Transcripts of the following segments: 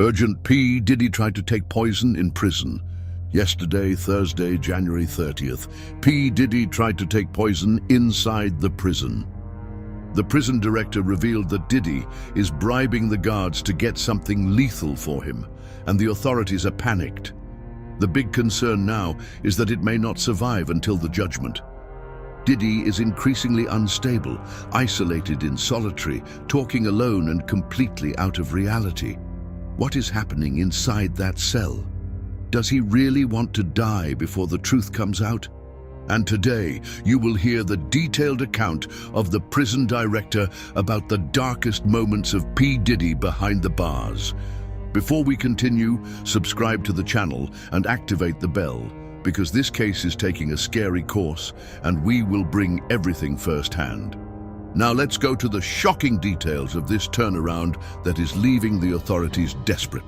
Urgent P. Diddy tried to take poison in prison. Yesterday, Thursday, January 30th, P. Diddy tried to take poison inside the prison. The prison director revealed that Diddy is bribing the guards to get something lethal for him, and the authorities are panicked. The big concern now is that it may not survive until the judgment. Diddy is increasingly unstable, isolated in solitary, talking alone and completely out of reality. What is happening inside that cell? Does he really want to die before the truth comes out? And today, you will hear the detailed account of the prison director about the darkest moments of P. Diddy behind the bars. Before we continue, subscribe to the channel and activate the bell, because this case is taking a scary course and we will bring everything firsthand. Now let's go to the shocking details of this turnaround that is leaving the authorities desperate.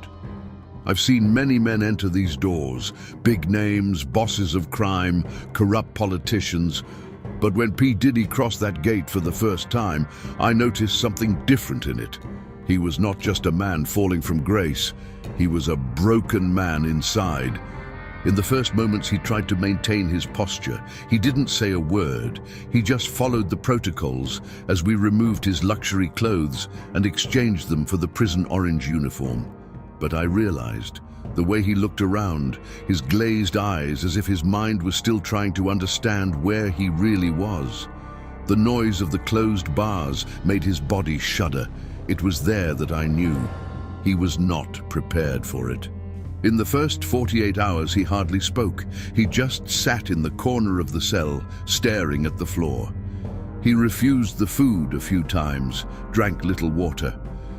I've seen many men enter these doors, big names, bosses of crime, corrupt politicians, but when P. Diddy crossed that gate for the first time, I noticed something different in it. He was not just a man falling from grace, he was a broken man inside. In the first moments he tried to maintain his posture. He didn't say a word. He just followed the protocols as we removed his luxury clothes and exchanged them for the prison orange uniform. But I realized, the way he looked around, his glazed eyes as if his mind was still trying to understand where he really was. The noise of the closed bars made his body shudder. It was there that I knew he was not prepared for it. In the first 48 hours, he hardly spoke. He just sat in the corner of the cell, staring at the floor. He refused the food a few times, drank little water.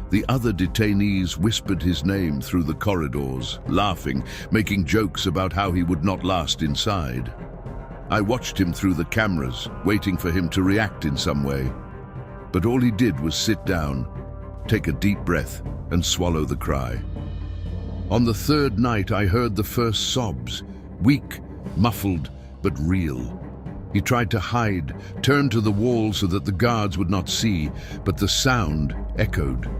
The other detainees whispered his name through the corridors, laughing, making jokes about how he would not last inside. I watched him through the cameras, waiting for him to react in some way. But all he did was sit down, take a deep breath, and swallow the cry. On the third night, I heard the first sobs, weak, muffled, but real. He tried to hide, turned to the wall so that the guards would not see, but the sound echoed.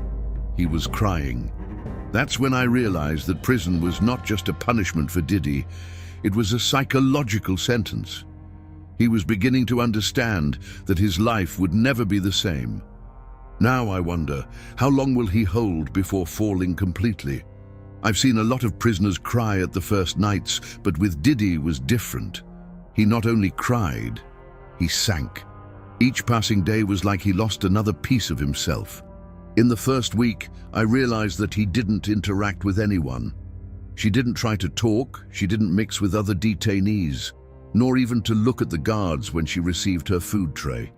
He was crying. That's when I realized that prison was not just a punishment for Diddy, it was a psychological sentence. He was beginning to understand that his life would never be the same. Now I wonder, how long will he hold before falling completely? I've seen a lot of prisoners cry at the first nights, but with Diddy was different. He not only cried, he sank. Each passing day was like he lost another piece of himself. In the first week, I realized that he didn't interact with anyone. She didn't try to talk, she didn't mix with other detainees, nor even to look at the guards when she received her food tray.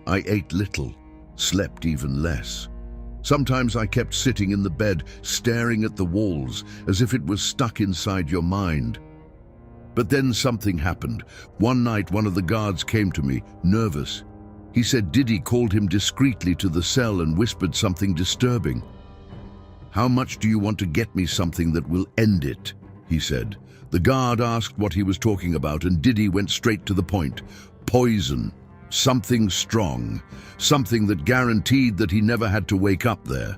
I ate little, slept even less. Sometimes I kept sitting in the bed, staring at the walls, as if it was stuck inside your mind. But then something happened. One night, one of the guards came to me, nervous. He said Diddy called him discreetly to the cell and whispered something disturbing. "How much do you want to get me something that will end it?" he said. The guard asked what he was talking about, and Diddy went straight to the point. Poison. Something strong, something that guaranteed that he never had to wake up there.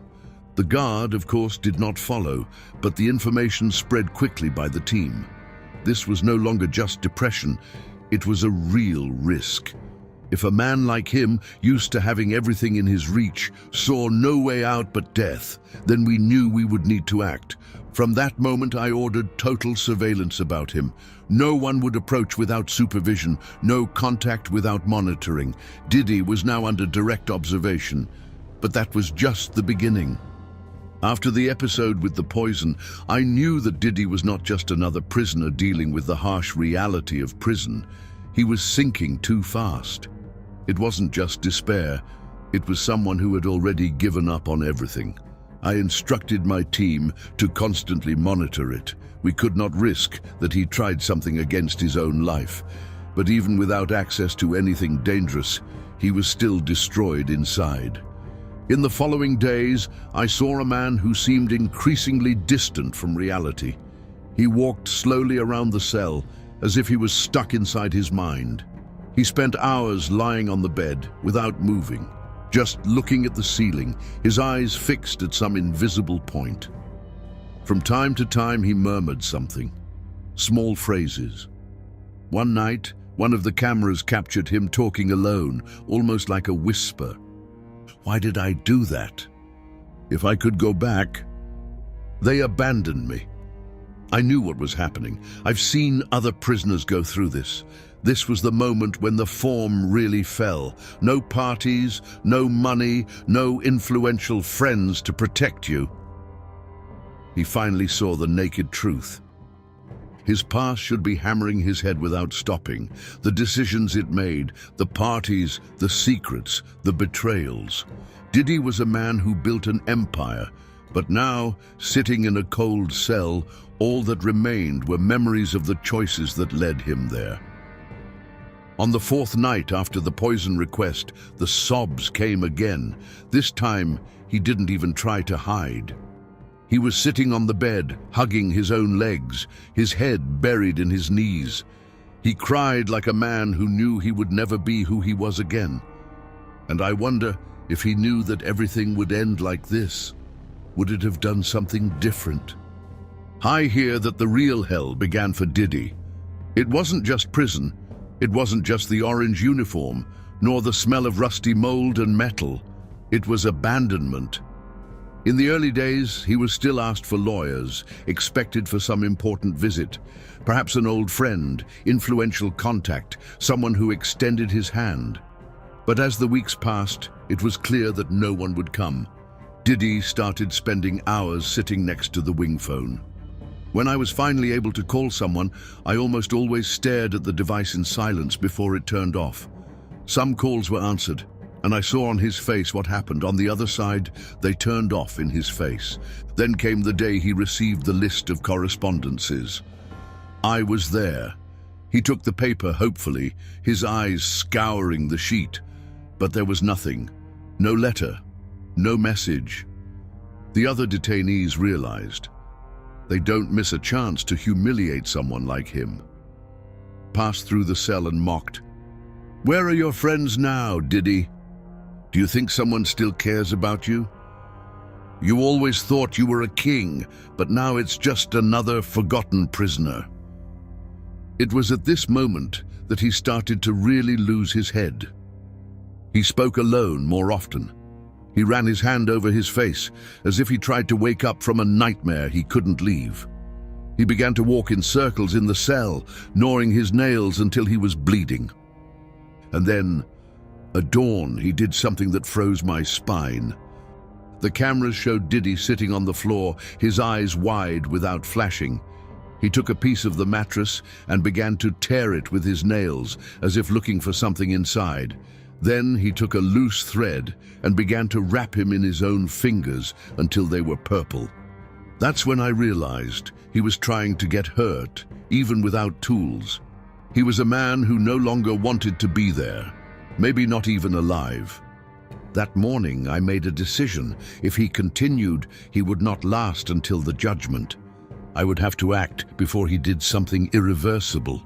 The guard, of course, did not follow, but the information spread quickly by the team. This was no longer just depression, it was a real risk. If a man like him, used to having everything in his reach, saw no way out but death, then we knew we would need to act. From that moment, I ordered total surveillance about him. No one would approach without supervision, no contact without monitoring. Diddy was now under direct observation, but that was just the beginning. After the episode with the poison, I knew that Diddy was not just another prisoner dealing with the harsh reality of prison. He was sinking too fast. It wasn't just despair, it was someone who had already given up on everything. I instructed my team to constantly monitor it. We could not risk that he tried something against his own life. But even without access to anything dangerous, he was still destroyed inside. In the following days, I saw a man who seemed increasingly distant from reality. He walked slowly around the cell, as if he was stuck inside his mind. He spent hours lying on the bed, without moving, just looking at the ceiling, his eyes fixed at some invisible point. From time to time he murmured something, small phrases. One night, one of the cameras captured him talking alone, almost like a whisper. Why did I do that? If I could go back. They abandoned me. I knew what was happening. I've seen other prisoners go through this. This was the moment when the form really fell. No parties, no money, no influential friends to protect you. He finally saw the naked truth. His past should be hammering his head without stopping. The decisions it made, the parties, the secrets, the betrayals. Diddy was a man who built an empire, but now, sitting in a cold cell, all that remained were memories of the choices that led him there. On the fourth night after the poison request, the sobs came again. This time, he didn't even try to hide. He was sitting on the bed, hugging his own legs, his head buried in his knees. He cried like a man who knew he would never be who he was again. And I wonder if he knew that everything would end like this. Would it have done something different? I hear that the real hell began for Diddy. It wasn't just prison. It wasn't just the orange uniform, nor the smell of rusty mold and metal. It was abandonment. In the early days, he was still asked for lawyers, expected for some important visit, perhaps an old friend, influential contact, someone who extended his hand. But as the weeks passed, it was clear that no one would come. Diddy started spending hours sitting next to the wing phone. When I was finally able to call someone, I almost always stared at the device in silence before it turned off. Some calls were answered, and I saw on his face what happened. On the other side, they turned off in his face. Then came the day he received the list of correspondences. I was there. He took the paper hopefully, his eyes scouring the sheet. But there was nothing. No letter. No message. The other detainees realized. They don't miss a chance to humiliate someone like him. Passed through the cell and mocked. Where are your friends now, Diddy? Do you think someone still cares about you? You always thought you were a king, but now it's just another forgotten prisoner. It was at this moment that he started to really lose his head. He spoke alone more often. He ran his hand over his face, as if he tried to wake up from a nightmare he couldn't leave. He began to walk in circles in the cell, gnawing his nails until he was bleeding. And then, at dawn, he did something that froze my spine. The cameras showed Diddy sitting on the floor, his eyes wide without flashing. He took a piece of the mattress and began to tear it with his nails, as if looking for something inside. Then he took a loose thread and began to wrap him in his own fingers until they were purple. That's when I realized he was trying to get hurt, even without tools. He was a man who no longer wanted to be there, maybe not even alive. That morning I made a decision. If he continued, he would not last until the judgment. I would have to act before he did something irreversible.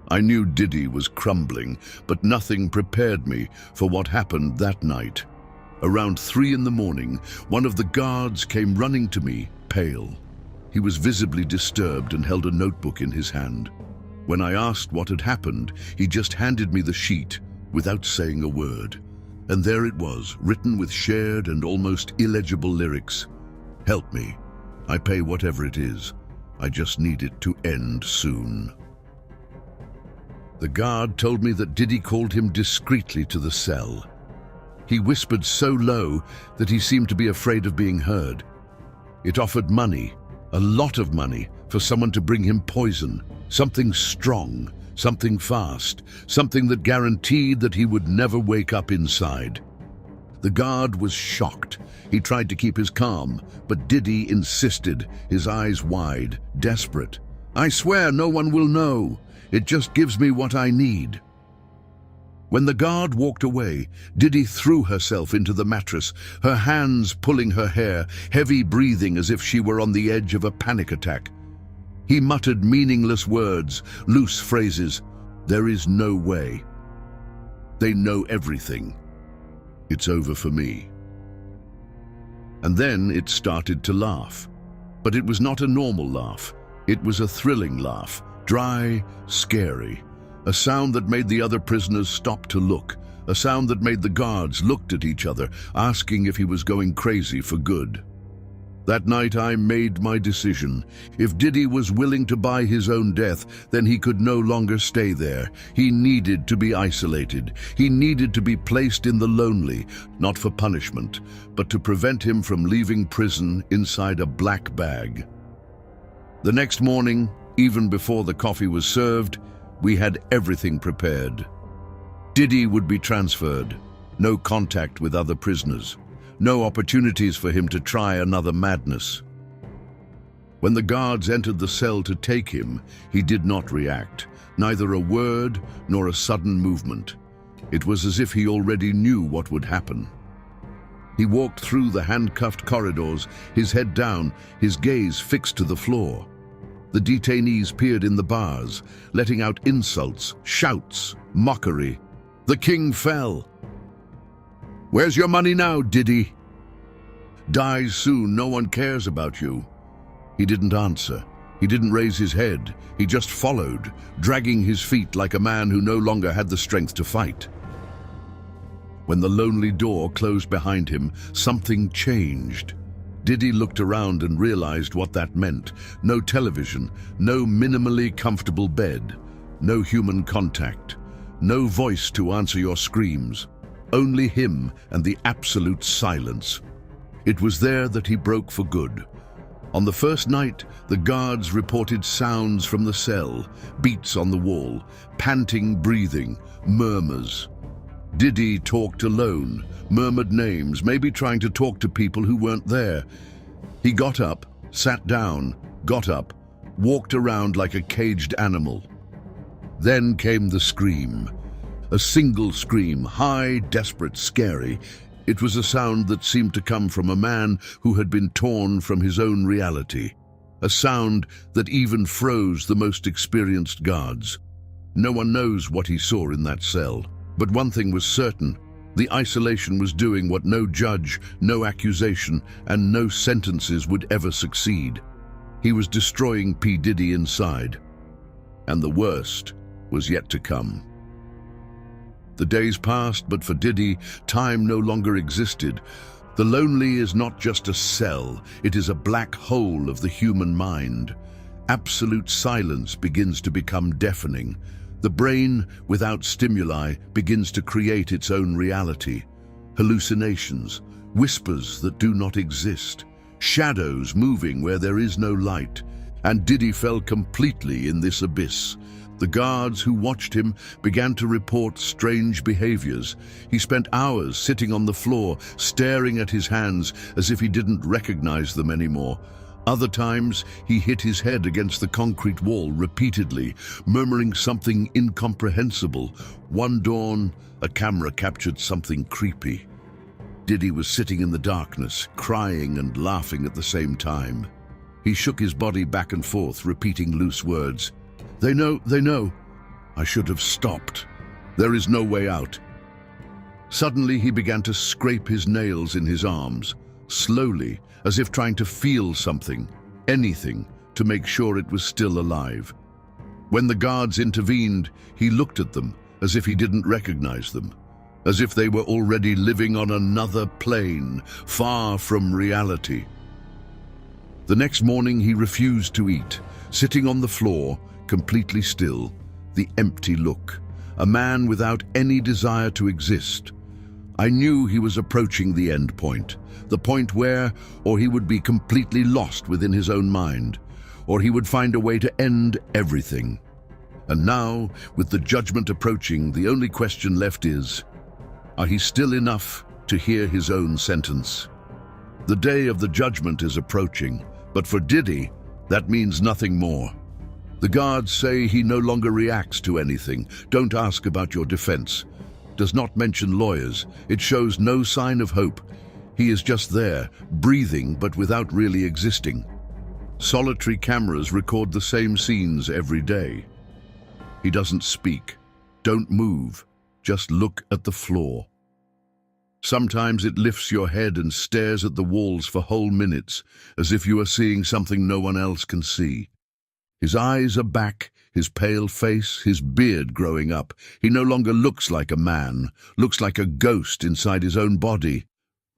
I knew Diddy was crumbling, but nothing prepared me for what happened that night. Around 3 in the morning, one of the guards came running to me, pale. He was visibly disturbed and held a notebook in his hand. When I asked what had happened, he just handed me the sheet without saying a word. And there it was, written with shared and almost illegible lyrics. Help me. I pay whatever it is. I just need it to end soon. The guard told me that Diddy called him discreetly to the cell. He whispered so low that he seemed to be afraid of being heard. It offered money, a lot of money, for someone to bring him poison, something strong, something fast, something that guaranteed that he would never wake up inside. The guard was shocked. He tried to keep his calm, but Diddy insisted, his eyes wide, desperate. I swear no one will know. It just gives me what I need. When the guard walked away, Diddy threw herself into the mattress, her hands pulling her hair, heavy breathing as if she were on the edge of a panic attack. He muttered meaningless words, loose phrases. There is no way. They know everything. It's over for me. And then it started to laugh. But it was not a normal laugh. It was a thrilling laugh, dry, scary. A sound that made the other prisoners stop to look. A sound that made the guards look at each other, asking if he was going crazy for good. That night I made my decision. If Diddy was willing to buy his own death, then he could no longer stay there. He needed to be isolated. He needed to be placed in the lonely, not for punishment, but to prevent him from leaving prison inside a black bag. The next morning, even before the coffee was served, we had everything prepared. Diddy would be transferred. No contact with other prisoners. No opportunities for him to try another madness. When the guards entered the cell to take him, he did not react, neither a word nor a sudden movement. It was as if he already knew what would happen. He walked through the handcuffed corridors, his head down, his gaze fixed to the floor. The detainees peered in the bars, letting out insults, shouts, mockery. The king fell. "Where's your money now, Diddy? Die soon, no one cares about you." He didn't answer. He didn't raise his head. He just followed, dragging his feet like a man who no longer had the strength to fight. When the lonely door closed behind him, something changed. Diddy looked around and realized what that meant. No television, no minimally comfortable bed, no human contact, no voice to answer your screams. Only him and the absolute silence. It was there that he broke for good. On the first night, the guards reported sounds from the cell, beats on the wall, panting breathing, murmurs. Diddy talked alone, murmured names, maybe trying to talk to people who weren't there. He got up, sat down, got up, walked around like a caged animal. Then came the scream. A single scream, high, desperate, scary. It was a sound that seemed to come from a man who had been torn from his own reality. A sound that even froze the most experienced guards. No one knows what he saw in that cell. But one thing was certain. The isolation was doing what no judge, no accusation, and no sentences would ever succeed. He was destroying P. Diddy inside. And the worst was yet to come. The days passed, but for Diddy, time no longer existed. The lonely is not just a cell, it is a black hole of the human mind. Absolute silence begins to become deafening. The brain, without stimuli, begins to create its own reality. Hallucinations, whispers that do not exist, shadows moving where there is no light. And Diddy fell completely in this abyss. The guards who watched him began to report strange behaviors. He spent hours sitting on the floor, staring at his hands as if he didn't recognize them anymore. Other times, he hit his head against the concrete wall repeatedly, murmuring something incomprehensible. One dawn, a camera captured something creepy. Diddy was sitting in the darkness, crying and laughing at the same time. He shook his body back and forth, repeating loose words. They know. I should have stopped. There is no way out." Suddenly he began to scrape his nails in his arms, slowly, as if trying to feel something, anything, to make sure it was still alive. When the guards intervened, he looked at them as if he didn't recognize them, as if they were already living on another plane, far from reality. The next morning he refused to eat, sitting on the floor, completely still, the empty look, a man without any desire to exist. I knew he was approaching the end point, the point where, or he would be completely lost within his own mind, or he would find a way to end everything. And now, with the judgment approaching, the only question left is, are he still enough to hear his own sentence? The day of the judgment is approaching, but for Diddy, that means nothing more. The guards say he no longer reacts to anything. Don't ask about your defense. Does not mention lawyers. It shows no sign of hope. He is just there, breathing but without really existing. Solitary cameras record the same scenes every day. He doesn't speak. Don't move. Just look at the floor. Sometimes it lifts your head and stares at the walls for whole minutes, as if you are seeing something no one else can see. His eyes are back, his pale face, his beard growing up. He no longer looks like a man, looks like a ghost inside his own body.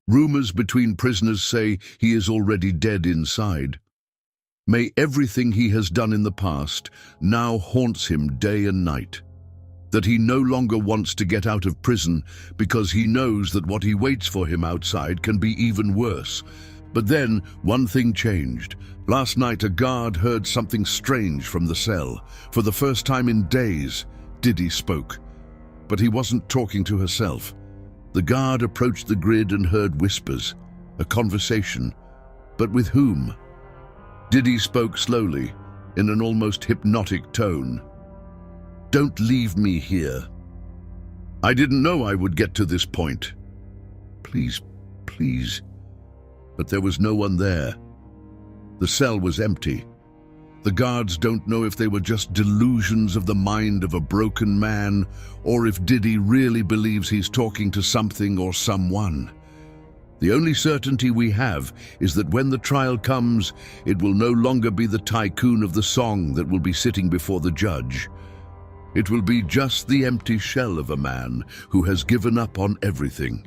Rumors between prisoners say he is already dead inside. May everything he has done in the past now haunts him day and night. That he no longer wants to get out of prison because he knows that what he waits for him outside can be even worse. But then one thing changed. Last night a guard heard something strange from the cell. For the first time in days, Diddy spoke. But he wasn't talking to herself. The guard approached the grid and heard whispers, a conversation. But with whom? Diddy spoke slowly, in an almost hypnotic tone. "Don't leave me here. I didn't know I would get to this point. Please, please." But there was no one there. The cell was empty. The guards don't know if they were just delusions of the mind of a broken man, or if Diddy really believes he's talking to something or someone. The only certainty we have is that when the trial comes, it will no longer be the tycoon of the song that will be sitting before the judge. It will be just the empty shell of a man who has given up on everything.